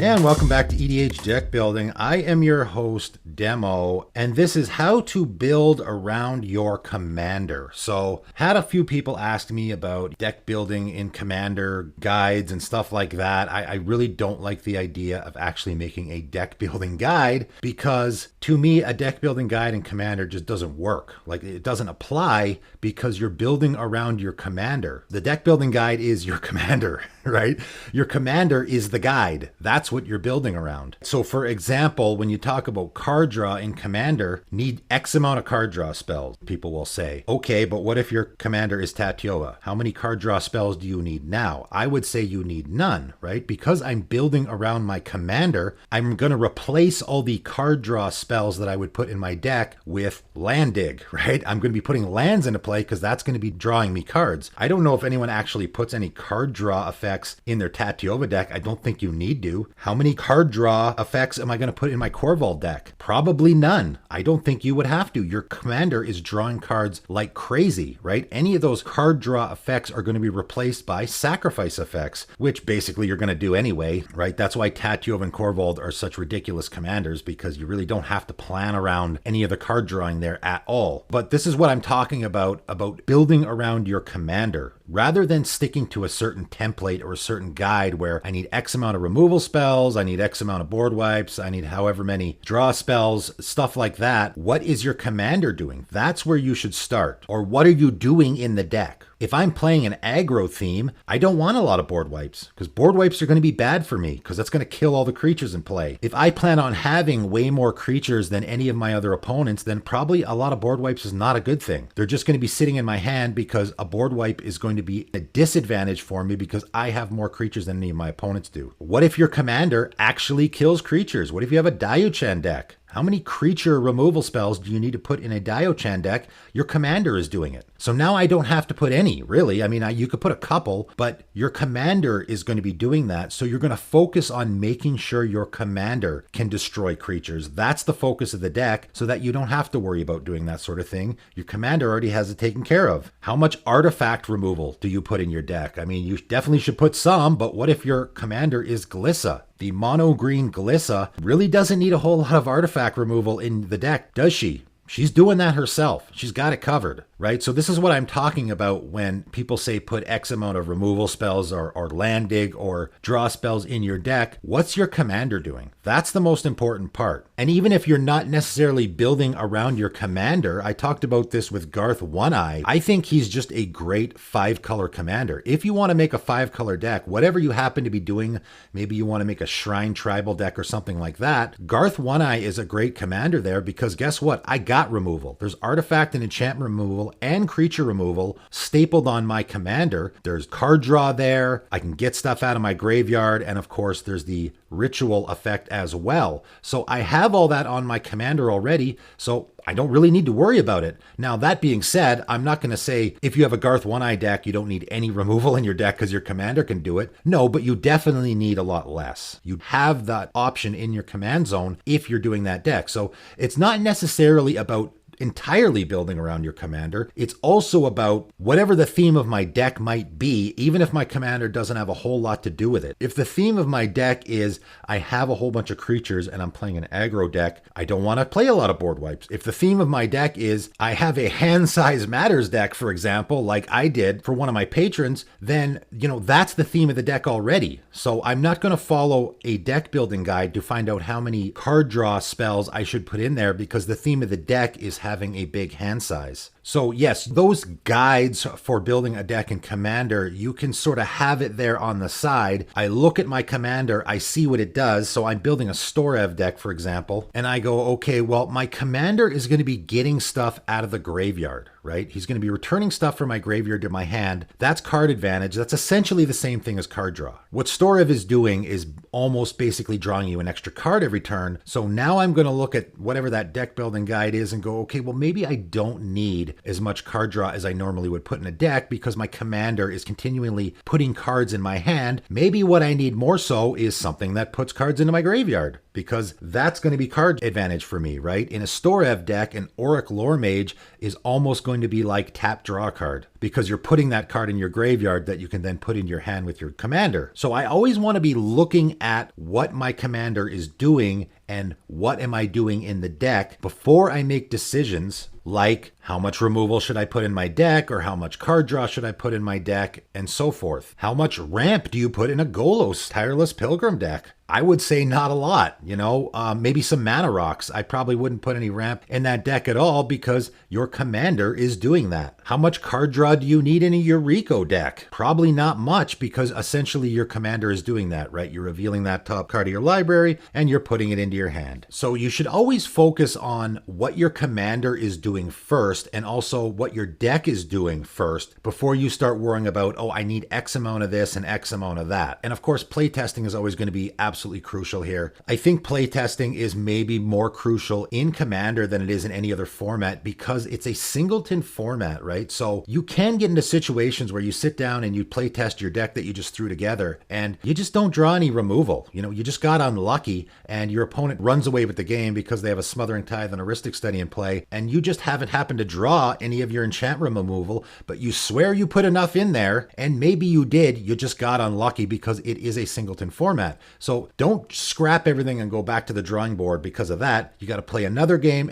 And welcome back to EDH Deck Building. I am your host, Demo, and this is how to build around your commander. So, had a few people ask me about deck building in commander guides and stuff like that. I really don't like the idea of actually making a deck building guide because to me, a deck building guide in commander just doesn't work. Like, it doesn't apply because you're building around your commander. The deck building guide is your commander, right? Your commander is the guide. That's what you're building around. So for example, when you talk about card draw in commander, need X amount of card draw spells, people will say. Okay, but what if your commander is Tatioa? How many card draw spells do you need now? I would say you need none, right? Because I'm building around my commander, I'm going to replace all the card draw spells that I would put in my deck with land dig, right? I'm going to be putting lands into play because that's going to be drawing me cards. I don't know if anyone actually puts any card draw effects in their Tatioa deck. I don't think you need to. How many card draw effects am I going to put in my Corval deck? Probably none. I don't think you would have to. Your commander is drawing cards like crazy, right? Any of those card draw effects are going to be replaced by sacrifice effects, which basically you're going to do anyway, right? That's why Tatioa and Corval are such ridiculous commanders, because you really don't have to plan around any of the card drawing there at all. But this is what I'm talking about building around your commander. Rather than sticking to a certain template or a certain guide where I need X amount of removal spells, I need X amount of board wipes, I need however many draw spells, stuff like that, what is your commander doing? That's where you should start. Or what are you doing in the deck? If I'm playing an aggro theme, I don't want a lot of board wipes because board wipes are going to be bad for me because that's going to kill all the creatures in play. If I plan on having way more creatures than any of my other opponents, then probably a lot of board wipes is not a good thing. They're just going to be sitting in my hand because a board wipe is going to be a disadvantage for me because I have more creatures than any of my opponents do. What if your commander actually kills creatures? What if you have a Daiyuchan deck? How many creature removal spells do you need to put in a Daiyuchan deck? Your commander is doing it. So now I don't have to put any, really. I mean, you could put a couple, but your commander is going to be doing that. So you're going to focus on making sure your commander can destroy creatures. That's the focus of the deck so that you don't have to worry about doing that sort of thing. Your commander already has it taken care of. How much artifact removal do you put in your deck? I mean, you definitely should put some, but what if your commander is Glissa? The mono green Glissa really doesn't need a whole lot of artifact removal in the deck, does she? She's doing that herself. She's got it covered, right? So this is what I'm talking about when people say put X amount of removal spells or land dig or draw spells in your deck. What's your commander doing? That's the most important part. And even if you're not necessarily building around your commander, I talked about this with Garth One-Eye. I think he's just a great 5-color commander. If you want to make a 5-color deck, whatever you happen to be doing, maybe you want to make a Shrine Tribal deck or something like that, Garth One-Eye is a great commander there because guess what? I got removal. There's artifact and enchantment removal and creature removal stapled on my commander. There's card draw there. I can get stuff out of my graveyard. And of course, there's the ritual effect as well. So I have all that on my commander already. So I don't really need to worry about it. Now, that being said, I'm not going to say if you have a Garth One-Eye deck, you don't need any removal in your deck because your commander can do it. No, but you definitely need a lot less. You have that option in your command zone if you're doing that deck. So it's not necessarily about entirely building around your commander. It's also about whatever the theme of my deck might be, even if my commander doesn't have a whole lot to do with it. If the theme of my deck is I have a whole bunch of creatures and I'm playing an aggro deck, I don't want to play a lot of board wipes. If the theme of my deck is I have a hand size matters deck, for example, like I did for one of my patrons, then, that's the theme of the deck already. So I'm not going to follow a deck building guide to find out how many card draw spells I should put in there because the theme of the deck is having a big hand size. So yes, those guides for building a deck in Commander, you can sort of have it there on the side. I look at my Commander, I see what it does. So I'm building a Storev deck, for example, and I go, okay, well, my Commander is going to be getting stuff out of the graveyard, right? He's going to be returning stuff from my graveyard to my hand. That's card advantage. That's essentially the same thing as card draw. What Storev is doing is almost basically drawing you an extra card every turn. So now I'm going to look at whatever that deck building guide is and go, okay, well, maybe I don't need as much card draw as I normally would put in a deck because my commander is continually putting cards in my hand. Maybe what I need more so is something that puts cards into my graveyard. because that's going to be card advantage for me, right? In a Storev deck, an Auric Lore Mage is almost going to be like tap draw card, because you're putting that card in your graveyard that you can then put in your hand with your commander. So I always want to be looking at what my commander is doing and what am I doing in the deck before I make decisions like how much removal should I put in my deck, or how much card draw should I put in my deck, and so forth. How much ramp do you put in a Golos Tireless Pilgrim deck? I would say not a lot, maybe some mana rocks. I probably wouldn't put any ramp in that deck at all because your commander is doing that. How much card draw do you need in a Yuriko deck? Probably not much, because essentially your commander is doing that, right? You're revealing that top card of your library and you're putting it into your hand. So you should always focus on what your commander is doing first, and also what your deck is doing first, before you start worrying about, oh, I need X amount of this and X amount of that. And of course, playtesting is always going to be absolutely crucial here. I think playtesting is maybe more crucial in Commander than it is in any other format, because it's a singleton format, right? So you can get into situations where you sit down and you playtest your deck that you just threw together and you just don't draw any removal. You just got unlucky and your opponent runs away with the game because they have a Smothering Tithe and a Heuristic Study in play, and you just haven't happened to draw any of your enchantment removal, but you swear you put enough in there, and maybe you did, you just got unlucky because it is a singleton format. So don't scrap everything and go back to the drawing board because of that. You got to play another game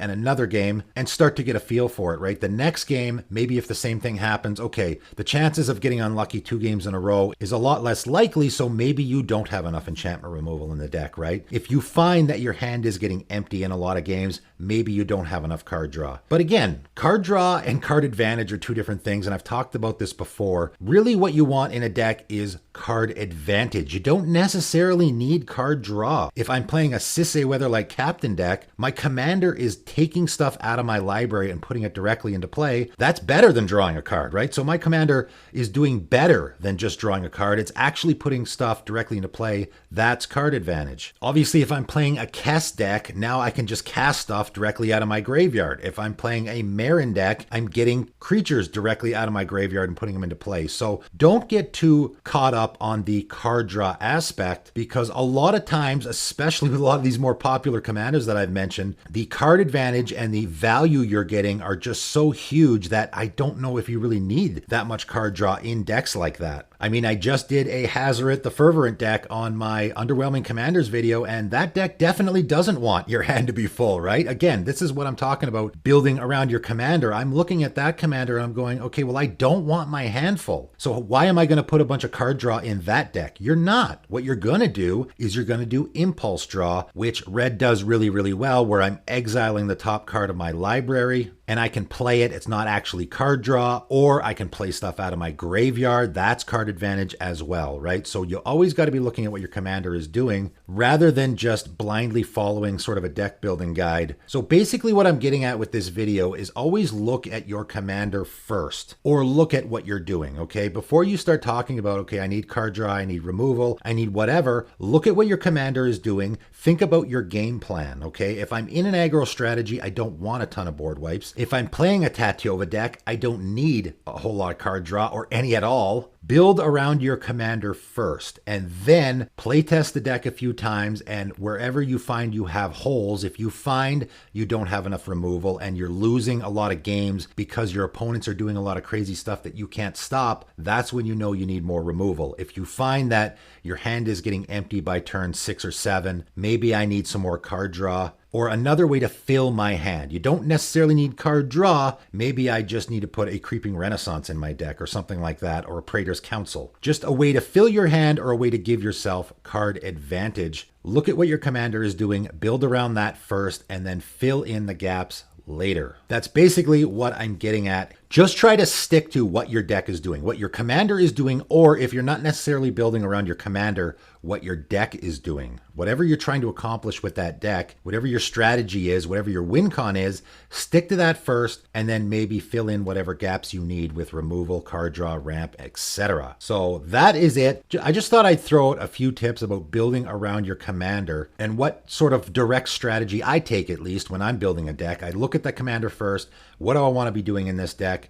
and start to get a feel for it, right? The next game, maybe if the same thing happens, okay, the chances of getting unlucky 2 games in a row is a lot less likely, so maybe you don't have enough enchantment removal in the deck, right? If you find that your hand is getting empty in a lot of games, maybe you don't have enough card draw. But again, card draw and card advantage are 2 different things, and I've talked about this before. Really what you want in a deck is card advantage. You don't necessarily need card draw. If I'm playing a Sisay Weatherlight Captain deck, my commander is taking stuff out of my library and putting it directly into play. That's better than drawing a card, right? So my commander is doing better than just drawing a card. It's actually putting stuff directly into play. That's card advantage. Obviously, if I'm playing a Kess deck, now I can just cast stuff directly out of my graveyard. If I'm playing a Marin deck, I'm getting creatures directly out of my graveyard and putting them into play. So don't get too caught up on the card draw aspect, because a lot of times, especially with a lot of these more popular commanders that I've mentioned, the card advantage and the value you're getting are just so huge that I don't know if you really need that much card draw in decks like that. I mean, I just did a Hazoret the Fervent deck on my Underwhelming Commanders video, and that deck definitely doesn't want your hand to be full, right? Again, this is what I'm talking about, building around your commander. I'm looking at that commander and I'm going, okay, well, I don't want my hand full. So why am I going to put a bunch of card draw in that deck? You're not. What you're going to do is you're going to do Impulse Draw, which red does really, really well, where I'm exiling the top card of my library and I can play it. It's not actually card draw, or I can play stuff out of my graveyard. That's card advantage as well, right? So you always got to be looking at what your commander is doing rather than just blindly following sort of a deck building guide. So basically what I'm getting at with this video is always look at your commander first, or look at what you're doing, okay? Before you start talking about, okay, I need card draw, I need removal, I need whatever, look at what your commander is doing. Think about your game plan, okay? If I'm in an aggro strategy, I don't want a ton of board wipes. If I'm playing a Tatyova deck, I don't need a whole lot of card draw or any at all. Build around your commander first, and then playtest the deck a few times, and wherever you find you have holes, if you find you don't have enough removal and you're losing a lot of games because your opponents are doing a lot of crazy stuff that you can't stop, that's when you know you need more removal. If you find that your hand is getting empty by turn 6 or 7, maybe I need some more card draw. Or another way to fill my hand. You don't necessarily need card draw. Maybe I just need to put a Creeping Renaissance in my deck or something like that, or a Praetor's Council. Just a way to fill your hand, or a way to give yourself card advantage. Look at what your commander is doing, build around that first, and then fill in the gaps later. That's basically what I'm getting at. Just try to stick to what your deck is doing, what your commander is doing, or if you're not necessarily building around your commander, what your deck is doing. Whatever you're trying to accomplish with that deck, whatever your strategy is, whatever your win con is, stick to that first, and then maybe fill in whatever gaps you need with removal, card draw, ramp, etc. So that is it. I just thought I'd throw out a few tips about building around your commander and what sort of direct strategy I take, at least when I'm building a deck. I look at the commander first. What do I want to be doing in this deck?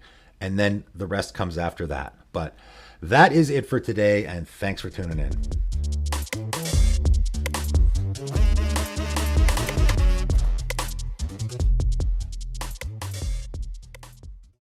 And then the rest comes after that. But that is it for today, and thanks for tuning in.